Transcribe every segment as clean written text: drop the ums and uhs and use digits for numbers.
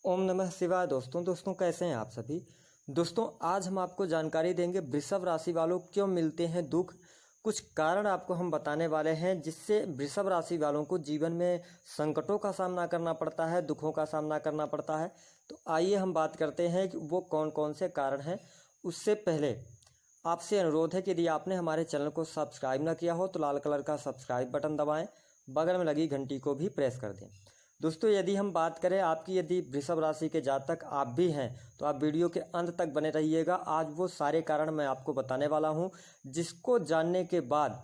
ओम नमः शिवाय। दोस्तों कैसे हैं आप सभी। दोस्तों आज हम आपको जानकारी देंगे वृषभ राशि वालों क्यों मिलते हैं दुख। कुछ कारण आपको हम बताने वाले हैं जिससे वृषभ राशि वालों को जीवन में संकटों का सामना करना पड़ता है, दुखों का सामना करना पड़ता है। तो आइए हम बात करते हैं कि वो कौन कौन से कारण हैं। उससे पहले आपसे अनुरोध है कि यदि आपने हमारे चैनल को सब्सक्राइब ना किया हो तो लाल कलर का सब्सक्राइब बटन दबाएं, बगल में लगी घंटी को भी प्रेस कर दें। दोस्तों यदि हम बात करें आपकी, यदि वृषभ राशि के जातक आप भी हैं तो आप वीडियो के अंत तक बने रहिएगा। आज वो सारे कारण मैं आपको बताने वाला हूं जिसको जानने के बाद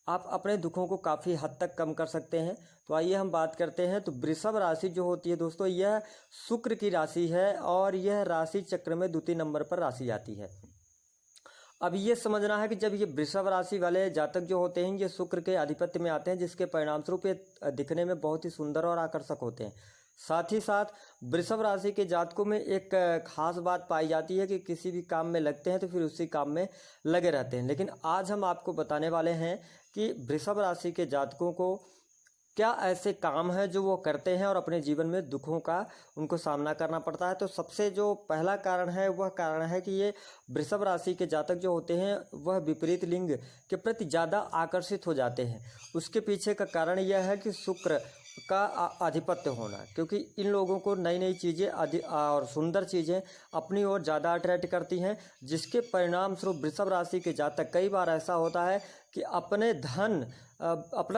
आप अपने दुखों को काफ़ी हद तक कम कर सकते हैं। तो आइए हम बात करते हैं। तो वृषभ राशि जो होती है दोस्तों, यह शुक्र की राशि है और यह राशि चक्र में द्वितीय नंबर पर राशि आती है। अब ये समझना है कि जब ये वृषभ राशि वाले जातक जो होते हैं ये शुक्र के आधिपत्य में आते हैं, जिसके परिणामस्वरूप ये दिखने में बहुत ही सुंदर और आकर्षक होते हैं। साथ ही साथ वृषभ राशि के जातकों में एक खास बात पाई जाती है कि किसी भी काम में लगते हैं तो फिर उसी काम में लगे रहते हैं। लेकिन आज हम आपको बताने वाले हैं कि वृषभ राशि के जातकों को क्या ऐसे काम हैं जो वो करते हैं और अपने जीवन में दुखों का उनको सामना करना पड़ता है। तो सबसे जो पहला कारण है वह कारण है कि ये वृषभ राशि के जातक जो होते हैं वह विपरीत लिंग के प्रति ज़्यादा आकर्षित हो जाते हैं। उसके पीछे का कारण यह है कि शुक्र का आधिपत्य होना, क्योंकि इन लोगों को नई नई चीज़ें और सुंदर चीज़ें अपनी ओर ज़्यादा अट्रैक्ट करती हैं, जिसके परिणाम स्वरूप वृषभ राशि के जातक कई बार ऐसा होता है कि अपना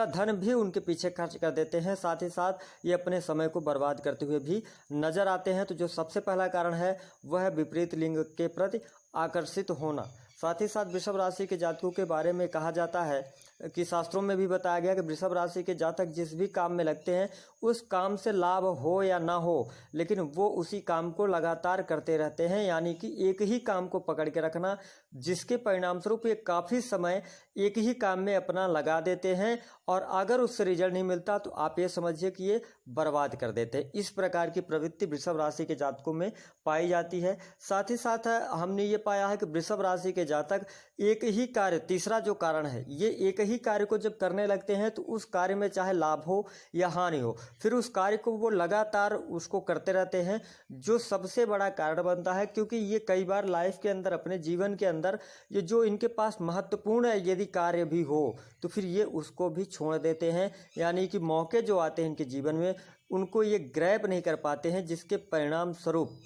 धन भी उनके पीछे खर्च कर देते हैं। साथ ही साथ ये अपने समय को बर्बाद करते हुए भी नजर आते हैं। तो जो सबसे पहला कारण है वह है विपरीत लिंग के प्रति आकर्षित होना। साथ ही साथ वृषभ राशि के जातकों के बारे में कहा जाता है कि शास्त्रों में भी बताया गया कि वृषभ राशि के जातक जिस भी काम में लगते हैं उस काम से लाभ हो या ना हो, लेकिन वो उसी काम को लगातार करते रहते हैं। यानी कि एक ही काम को पकड़ के रखना, जिसके परिणाम स्वरूप ये काफ़ी समय एक ही काम में अपना लगा देते हैं और अगर उससे रिजल्ट नहीं मिलता तो आप ये समझिए कि ये बर्बाद कर देते हैं। इस प्रकार की प्रवृत्ति वृषभ राशि के जातकों में पाई जाती है। साथ ही साथ हमने ये पाया है कि वृषभ राशि के जातक एक ही कार्य, तीसरा जो कारण है, ये एक ही कार्य को जब करने लगते हैं तो उस कार्य में चाहे लाभ हो या हानि हो, फिर उस कार्य को वो लगातार उसको करते रहते हैं, जो सबसे बड़ा कारण बनता है। क्योंकि ये कई बार लाइफ के अंदर, अपने जीवन के अंदर, ये जो इनके पास महत्वपूर्ण है यदि कार्य भी हो तो फिर ये उसको भी छोड़ देते हैं। यानी कि मौके जो आते हैं इनके जीवन में उनको ये ग्रैब नहीं कर पाते हैं, जिसके परिणाम स्वरूप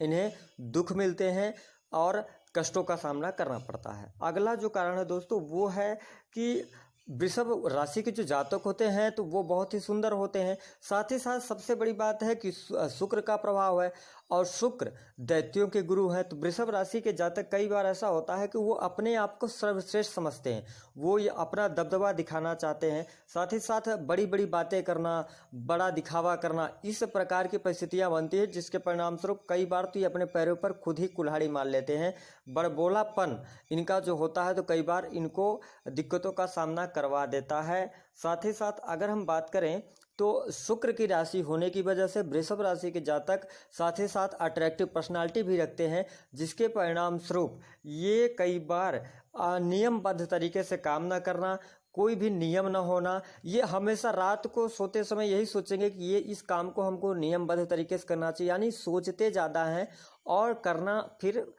इन्हें दुख मिलते हैं और कष्टों का सामना करना पड़ता है। अगला जो कारण है दोस्तों वो है कि वृषभ राशि के जो जातक होते हैं तो वो बहुत ही सुंदर होते हैं। साथ ही साथ सबसे बड़ी बात है कि शुक्र का प्रभाव है और शुक्र दैत्यों के गुरु हैं। तो वृषभ राशि के जातक कई बार ऐसा होता है कि वो अपने आप को सर्वश्रेष्ठ समझते हैं, वो ये अपना दबदबा दिखाना चाहते हैं। साथ ही साथ बड़ी बड़ी बातें करना, बड़ा दिखावा करना, इस प्रकार की परिस्थितियां बनती है, जिसके परिणाम स्वरूप कई बार तो ये अपने पैरों पर खुद ही कुल्हाड़ी मार लेते हैं। बड़बोलापन इनका जो होता है तो कई बार इनको दिक्कतों का सामना करवा देता है। साथ ही साथ अगर हम बात करें तो शुक्र की राशि होने की वजह से वृषभ राशि के जातक साथ ही साथ अट्रैक्टिव पर्सनालिटी भी रखते हैं, जिसके परिणाम स्वरूप ये कई बार नियमबद्ध तरीके से काम न करना, कोई भी नियम न होना, ये हमेशा रात को सोते समय यही सोचेंगे कि ये इस काम को हमको नियमबद्ध तरीके से करना चाहिए। यानी सोचते ज़्यादा हैं और करना फिर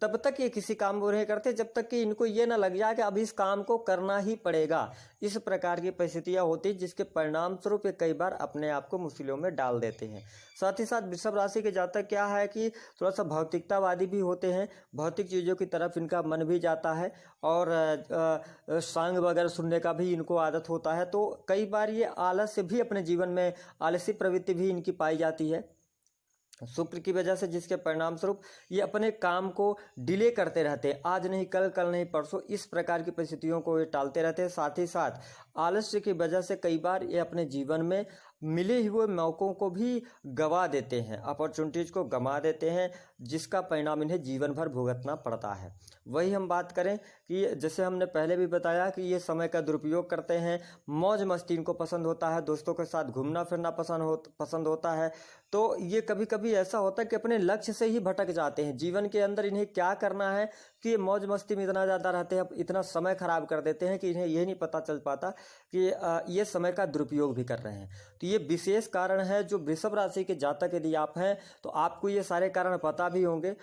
तब तक ये किसी काम को नहीं करते जब तक कि इनको ये ना लग जाए कि अब इस काम को करना ही पड़ेगा। इस प्रकार की परिस्थितियां होती हैं, जिसके परिणाम स्वरूप ये कई बार अपने आप को मुश्किलों में डाल देते हैं। साथ ही साथ वृषभ राशि के जातक क्या है कि थोड़ा सा भौतिकतावादी भी होते हैं, भौतिक चीज़ों की तरफ इनका मन भी जाता है और सॉन्ग वगैरह सुनने का भी इनको आदत होता है। तो कई बार ये आलस्य भी, अपने जीवन में आलसी प्रवृत्ति भी इनकी पाई जाती है शुक्र की वजह से, जिसके परिणाम स्वरूप ये अपने काम को डिले करते रहते हैं, आज नहीं कल, कल नहीं परसों, इस प्रकार की परिस्थितियों को ये टालते रहते हैं। साथ ही साथ आलस्य की वजह से कई बार ये अपने जीवन में मिले हुए मौक़ों को भी गंवा देते हैं, अपॉर्चुनिटीज़ को गंवा देते हैं, जिसका परिणाम इन्हें जीवन भर भुगतना पड़ता है। वही हम बात करें कि जैसे हमने पहले भी बताया कि ये समय का दुरुपयोग करते हैं, मौज मस्ती इनको पसंद होता है, दोस्तों के साथ घूमना फिरना पसंद होता है। तो ये कभी कभी ऐसा होता है कि अपने लक्ष्य से ही भटक जाते हैं। जीवन के अंदर इन्हें क्या करना है, कि ये मौज मस्ती में इतना ज़्यादा रहते हैं, इतना समय खराब कर देते हैं कि इन्हें ये नहीं पता चल पाता कि ये समय का दुरुपयोग भी कर रहे हैं। तो ये विशेष कारण है। जो वृषभ राशि के जातक यदि आप हैं तो आपको ये सारे कारण पता भी होंगे,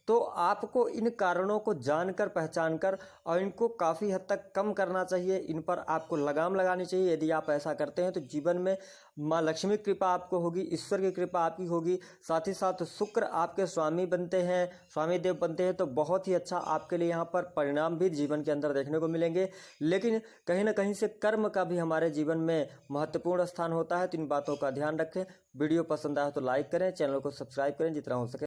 तो आपको इन कारणों को जानकर पहचान कर और इनको काफ़ी हद तक कम करना चाहिए। इन पर आपको लगाम लगानी चाहिए। यदि आप ऐसा करते हैं तो जीवन में माँ लक्ष्मी की कृपा आपको होगी, ईश्वर की कृपा आपकी होगी, साथ ही साथ शुक्र आपके स्वामी बनते हैं, स्वामी देव बनते हैं, तो बहुत ही अच्छा आपके लिए यहाँ पर परिणाम भी जीवन के अंदर देखने को मिलेंगे। लेकिन कहीं ना कहीं से कर्म का भी हमारे जीवन में महत्वपूर्ण स्थान होता है, तो इन बातों का ध्यान रखें। वीडियो पसंद आया तो लाइक करें, चैनल को सब्सक्राइब करें जितना हो सके।